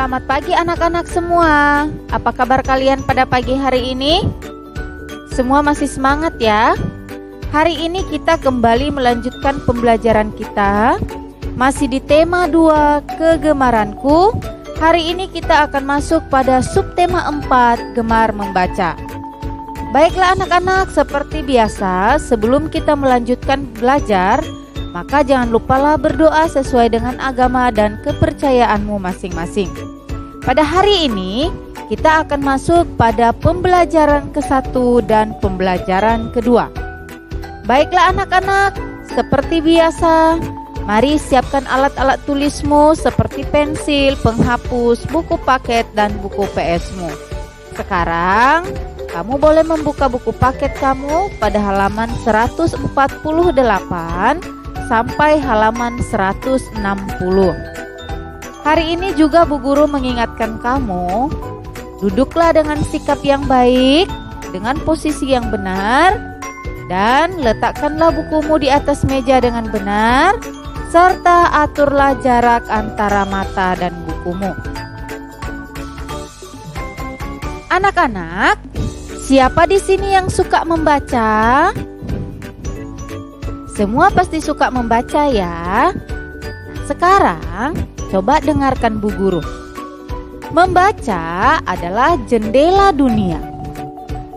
Selamat pagi anak-anak semua. Apa kabar kalian pada pagi hari ini? Semua masih semangat ya? Hari ini kita kembali melanjutkan pembelajaran kita. Masih di tema 2, kegemaranku. Hari ini kita akan masuk pada subtema 4, gemar membaca. Baiklah anak-anak, seperti biasa, sebelum kita melanjutkan belajar, maka jangan lupalah berdoa sesuai dengan agama dan kepercayaanmu masing-masing. Pada hari ini, kita akan masuk pada pembelajaran ke-1 dan pembelajaran kedua. Baiklah anak-anak, seperti biasa, mari siapkan alat-alat tulismu seperti pensil, penghapus, buku paket, dan buku PS-mu. Sekarang, kamu boleh membuka buku paket kamu pada halaman 148 sampai halaman 160. Hari ini juga Bu Guru mengingatkan kamu, duduklah dengan sikap yang baik, dengan posisi yang benar, dan letakkanlah bukumu di atas meja dengan benar, serta aturlah jarak antara mata dan bukumu. Anak-anak, siapa di sini yang suka membaca? Semua pasti suka membaca ya. Sekarang coba dengarkan Bu Guru. Membaca adalah jendela dunia.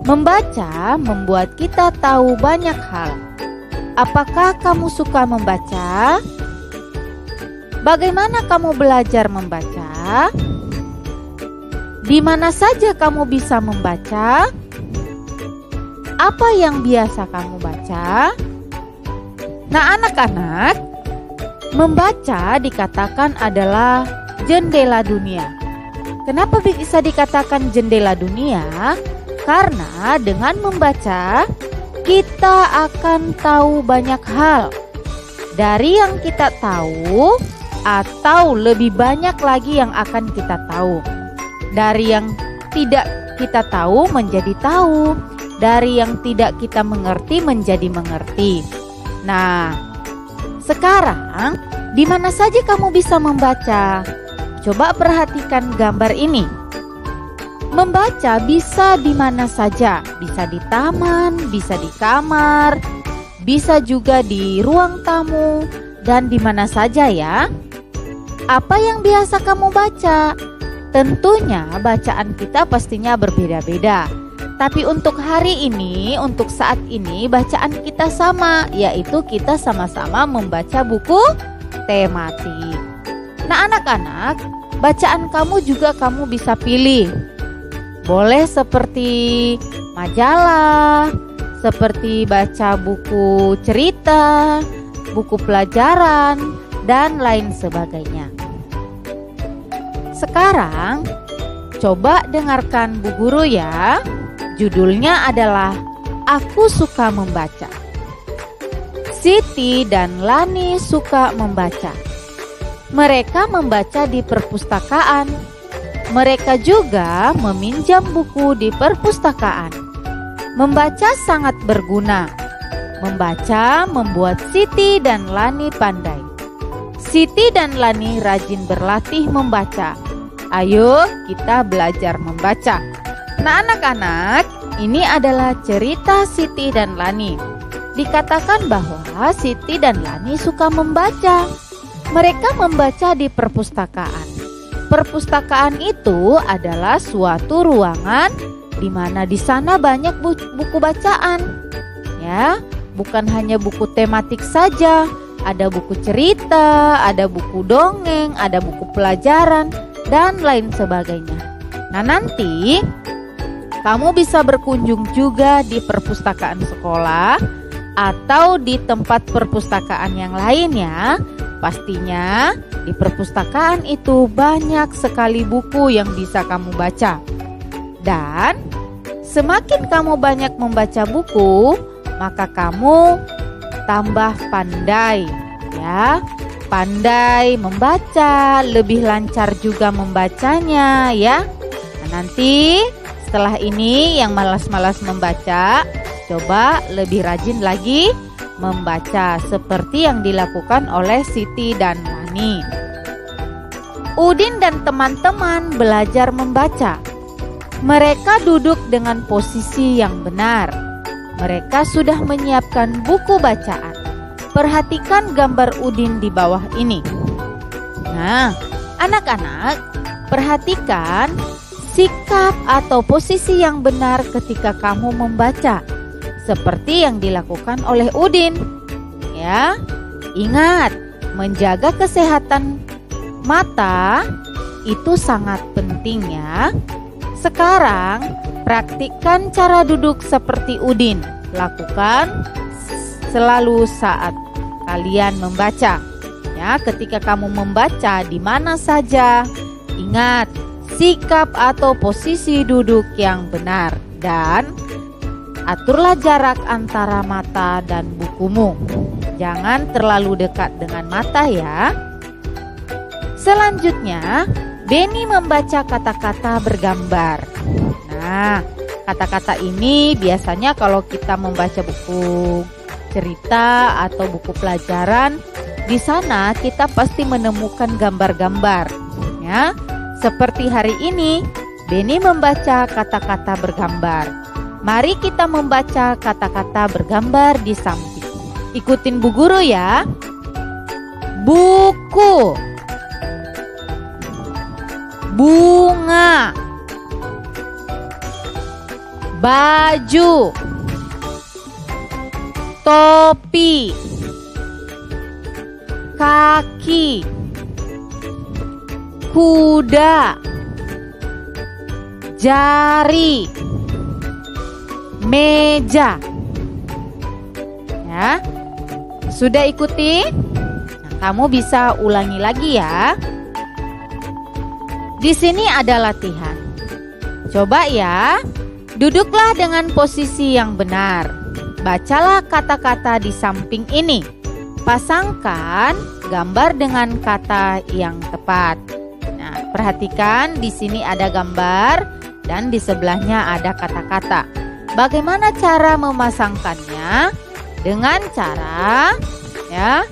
Membaca membuat kita tahu banyak hal. Apakah kamu suka membaca? Bagaimana kamu belajar membaca? Di mana saja kamu bisa membaca? Apa yang biasa kamu baca? Nah anak-anak, membaca dikatakan adalah jendela dunia. Kenapa bisa dikatakan jendela dunia? Karena dengan membaca, kita akan tahu banyak hal. Dari yang kita tahu, atau lebih banyak lagi yang akan kita tahu. Dari yang tidak kita tahu menjadi tahu. Dari yang tidak kita mengerti menjadi mengerti. Nah, sekarang di mana saja kamu bisa membaca? Coba perhatikan gambar ini. Membaca bisa di mana saja, bisa di taman, bisa di kamar, bisa juga di ruang tamu, dan di mana saja ya. Apa yang biasa kamu baca? Tentunya bacaan kita pastinya berbeda-beda. Tapi untuk hari ini, untuk saat ini, bacaan kita sama, yaitu kita sama-sama membaca buku tematik. Nah anak-anak, bacaan kamu juga kamu bisa pilih. Boleh seperti majalah, seperti baca buku cerita, buku pelajaran, dan lain sebagainya. Sekarang, coba dengarkan Bu Guru ya. Judulnya adalah Aku Suka Membaca. Siti dan Lani suka membaca. Mereka membaca di perpustakaan. Mereka juga meminjam buku di perpustakaan. Membaca sangat berguna. Membaca membuat Siti dan Lani pandai. Siti dan Lani rajin berlatih membaca. Ayo kita belajar membaca. Nah anak-anak, ini adalah cerita Siti dan Lani. Dikatakan bahwa Siti dan Lani suka membaca. Mereka membaca di perpustakaan. Perpustakaan itu adalah suatu ruangan di mana di sana banyak buku bacaan. Ya, bukan hanya buku tematik saja. Ada buku cerita, ada buku dongeng, ada buku pelajaran, dan lain sebagainya. Nah nanti kamu bisa berkunjung juga di perpustakaan sekolah atau di tempat perpustakaan yang lain ya. Pastinya di perpustakaan itu banyak sekali buku yang bisa kamu baca. Dan semakin kamu banyak membaca buku, maka kamu tambah pandai ya. Pandai membaca, lebih lancar juga membacanya ya. Nah, nanti setelah ini yang malas-malas membaca, coba lebih rajin lagi membaca seperti yang dilakukan oleh Siti dan Lani. Udin dan teman-teman belajar membaca. Mereka duduk dengan posisi yang benar. Mereka sudah menyiapkan buku bacaan. Perhatikan gambar Udin di bawah ini. Nah, anak-anak, perhatikan sikap atau posisi yang benar ketika kamu membaca, seperti yang dilakukan oleh Udin. Ya, ingat, menjaga kesehatan mata itu sangat penting ya. Sekarang, praktikkan cara duduk seperti Udin. Lakukan selalu saat kalian membaca. Ya, ketika kamu membaca di mana saja, ingat sikap atau posisi duduk yang benar dan aturlah jarak antara mata dan bukumu. Jangan terlalu dekat dengan mata ya. Selanjutnya, Benny membaca kata-kata bergambar. Nah, kata-kata ini biasanya kalau kita membaca buku cerita atau buku pelajaran, di sana kita pasti menemukan gambar-gambar. Ya, seperti hari ini, Benny membaca kata-kata bergambar. Mari kita membaca kata-kata bergambar di samping. Ikutin Bu Guru ya. Buku, bunga, baju, topi, kaki, kuda, jari, meja. Ya, sudah ikuti? Nah, kamu bisa ulangi lagi ya. Di sini ada latihan. Coba ya, duduklah dengan posisi yang benar. Bacalah kata-kata di samping ini. Pasangkan gambar dengan kata yang tepat. Nah, perhatikan di sini ada gambar dan di sebelahnya ada kata-kata. Bagaimana cara memasangkannya? Dengan cara ya,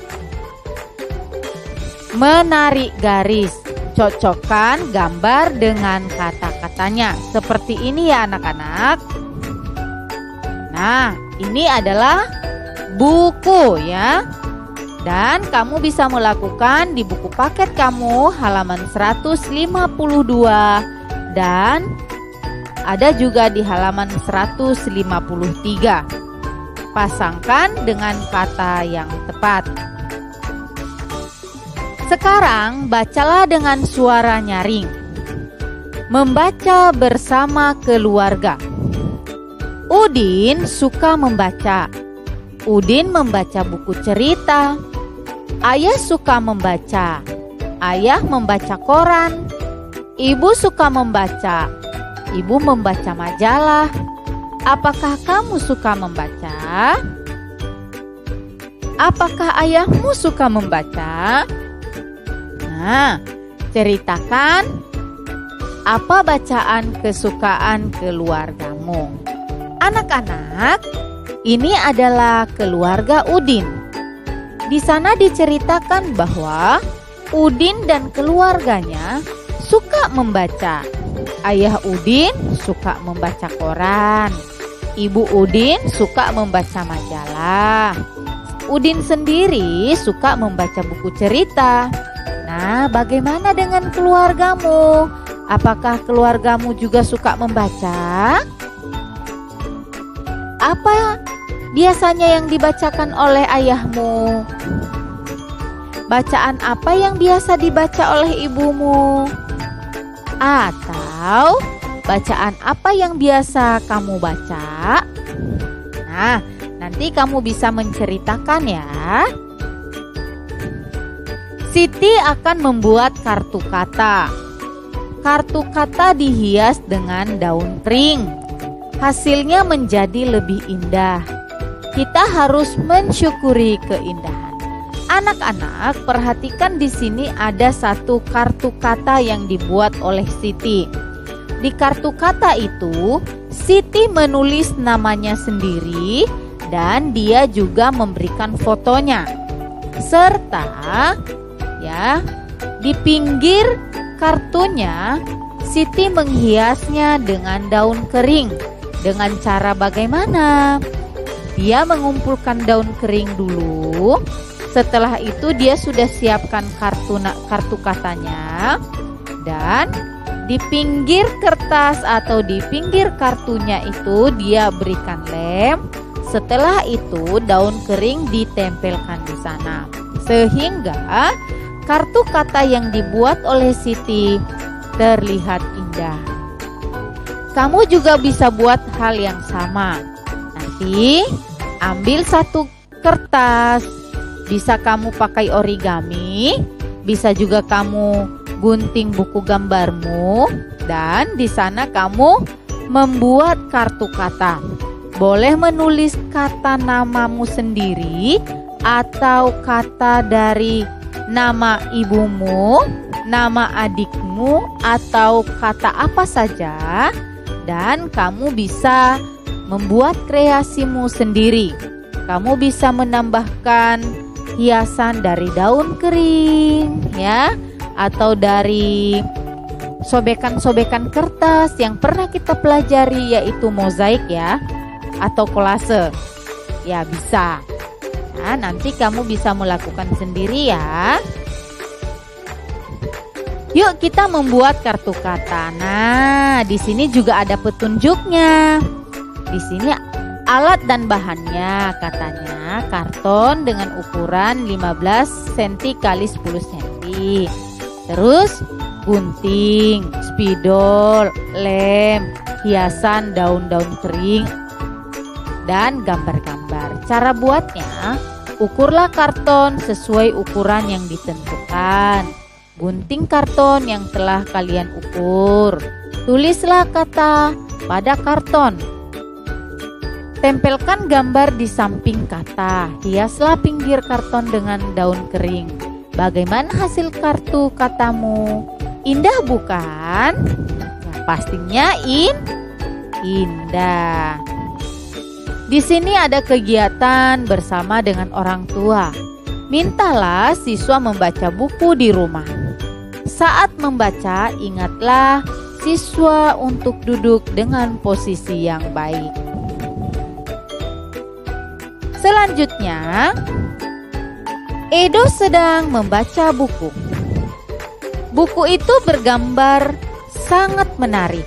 menarik garis. Cocokkan gambar dengan kata-katanya. Seperti ini ya anak-anak. Nah, ini adalah buku ya. Dan kamu bisa melakukan di buku paket kamu halaman 152 dan ada juga di halaman 153. Pasangkan dengan kata yang tepat. Sekarang bacalah dengan suara nyaring. Membaca bersama keluarga. Udin suka membaca. Udin membaca buku cerita. Ayah suka membaca. Ayah membaca koran. Ibu suka membaca. Ibu membaca majalah. Apakah kamu suka membaca? Apakah ayahmu suka membaca? Nah, ceritakan apa bacaan kesukaan keluargamu. Anak-anak, ini adalah keluarga Udin. Di sana diceritakan bahwa Udin dan keluarganya suka membaca. Ayah Udin suka membaca koran. Ibu Udin suka membaca majalah. Udin sendiri suka membaca buku cerita. Nah, bagaimana dengan keluargamu? Apakah keluargamu juga suka membaca? Apa biasanya yang dibacakan oleh ayahmu? Bacaan apa yang biasa dibaca oleh ibumu? Atau bacaan apa yang biasa kamu baca? Nah, nanti kamu bisa menceritakan ya. Siti akan membuat kartu kata. Kartu kata dihias dengan daun kering. Hasilnya menjadi lebih indah. Kita harus mensyukuri keindahan. Anak-anak, perhatikan di sini ada satu kartu kata yang dibuat oleh Siti. Di kartu kata itu, Siti menulis namanya sendiri dan dia juga memberikan fotonya. Serta ya, Di pinggir kartunya, Siti menghiasnya dengan daun kering. Dengan cara bagaimana? Dia mengumpulkan daun kering dulu. Setelah itu dia sudah siapkan kartu katanya. Dan di pinggir kertas atau di pinggir kartunya itu dia berikan lem. Setelah itu daun kering ditempelkan di sana. Sehingga kartu kata yang dibuat oleh Siti terlihat indah. Kamu juga bisa buat hal yang sama. Nanti ambil satu kertas. Bisa kamu pakai origami, bisa juga kamu gunting buku gambarmu, dan di sana kamu membuat kartu kata. Boleh menulis kata namamu sendiri atau kata dari nama ibumu, nama adikmu, atau kata apa saja, dan kamu bisa membuat kreasimu sendiri. Kamu bisa menambahkan hiasan dari daun kering, ya, atau dari sobekan-sobekan kertas yang pernah kita pelajari, yaitu mozaik, ya, atau kolase, ya bisa. Nah, nanti kamu bisa melakukan sendiri ya. Yuk kita membuat kartu kata. Nah, di sini juga ada petunjuknya. Di sini alat dan bahannya, katanya karton dengan ukuran 15 cm x 10 cm. Terus gunting, spidol, lem, hiasan daun-daun kering, dan gambar-gambar. Cara buatnya, ukurlah karton sesuai ukuran yang ditentukan. Gunting karton yang telah kalian ukur. Tulislah kata pada karton. Tempelkan gambar di samping kata. Hiaslah pinggir karton dengan daun kering. Bagaimana hasil kartu katamu? Indah bukan? Ya, pastinya indah. Di sini ada kegiatan bersama dengan orang tua. Mintalah siswa membaca buku di rumah. Saat membaca, ingatlah siswa untuk duduk dengan posisi yang baik. Selanjutnya, Edo sedang membaca buku. Buku itu bergambar sangat menarik.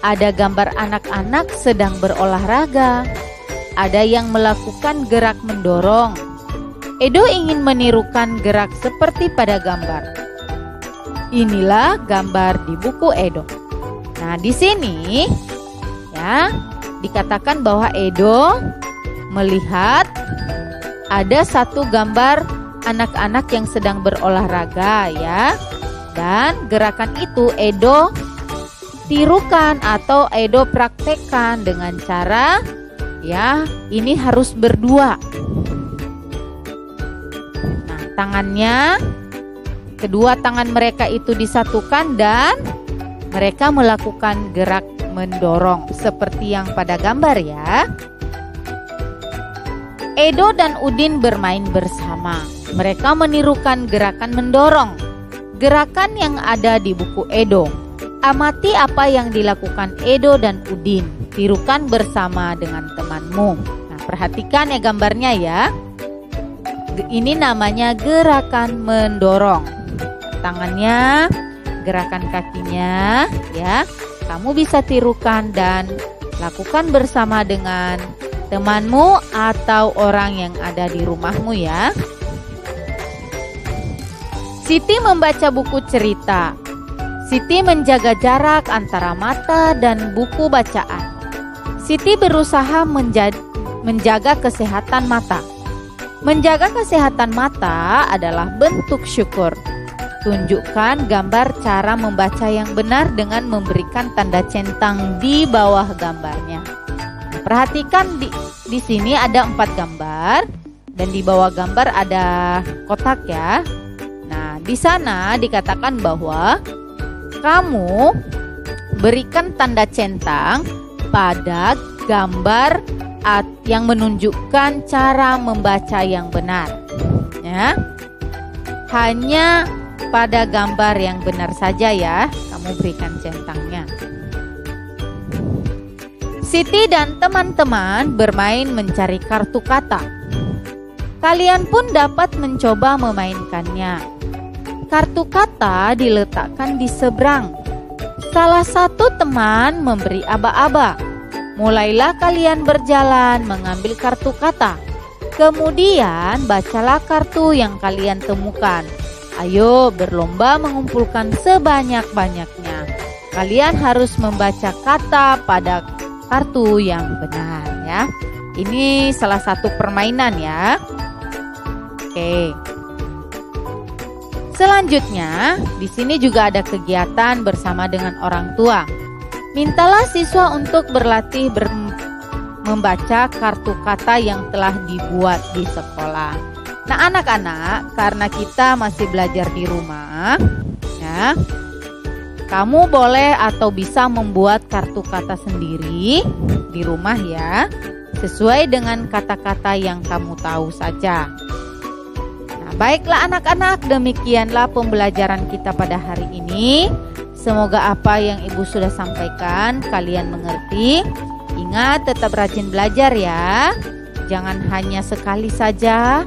Ada gambar anak-anak sedang berolahraga. Ada yang melakukan gerak mendorong. Edo ingin menirukan gerak seperti pada gambar. Inilah gambar di buku Edo. Nah, di sini ya dikatakan bahwa Edo melihat ada satu gambar anak-anak yang sedang berolahraga ya. Dan gerakan itu Edo tirukan atau Edo praktekkan dengan cara ya, ini harus berdua. Nah, tangannya, kedua tangan mereka itu disatukan dan mereka melakukan gerak mendorong seperti yang pada gambar ya. Edo dan Udin bermain bersama. Mereka menirukan gerakan mendorong, gerakan yang ada di buku Edo. Amati apa yang dilakukan Edo dan Udin. Tirukan bersama dengan temanmu. Nah, perhatikan ya gambarnya ya. Ini namanya gerakan mendorong. Tangannya, gerakan kakinya ya. Kamu bisa tirukan dan lakukan bersama dengan temanmu atau orang yang ada di rumahmu ya. Siti membaca buku cerita. Siti menjaga jarak antara mata dan buku bacaan. Siti berusaha menjaga kesehatan mata. Menjaga kesehatan mata adalah bentuk syukur. Tunjukkan gambar cara membaca yang benar dengan memberikan tanda centang di bawah gambarnya. Perhatikan di sini ada 4 gambar dan di bawah gambar ada kotak ya. Nah, di sana dikatakan bahwa kamu berikan tanda centang pada gambar yang menunjukkan cara membaca yang benar. Ya. Hanya pada gambar yang benar saja ya. Kamu berikan centangnya. Siti dan teman-teman bermain mencari kartu kata. Kalian pun dapat mencoba memainkannya. Kartu kata diletakkan di seberang. Salah satu teman memberi aba-aba. Mulailah kalian berjalan mengambil kartu kata. Kemudian bacalah kartu yang kalian temukan. Ayo berlomba mengumpulkan sebanyak-banyaknya. Kalian harus membaca kata pada kartu yang benar ya. Ini salah satu permainan ya. Oke. Selanjutnya, di sini juga ada kegiatan bersama dengan orang tua. Mintalah siswa untuk berlatih membaca kartu kata yang telah dibuat di sekolah. Nah, anak-anak, karena kita masih belajar di rumah, ya, kamu boleh atau bisa membuat kartu kata sendiri di rumah ya, sesuai dengan kata-kata yang kamu tahu saja. Nah, baiklah anak-anak, demikianlah pembelajaran kita pada hari ini. Semoga apa yang Ibu sudah sampaikan kalian mengerti. Ingat, tetap rajin belajar ya. Jangan hanya sekali saja,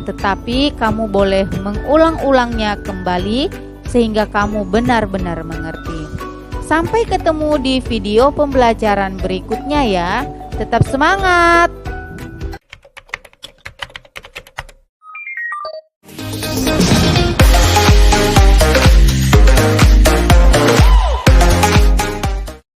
tetapi kamu boleh mengulang-ulangnya kembali sehingga kamu benar-benar mengerti. Sampai ketemu di video pembelajaran berikutnya ya. Tetap semangat!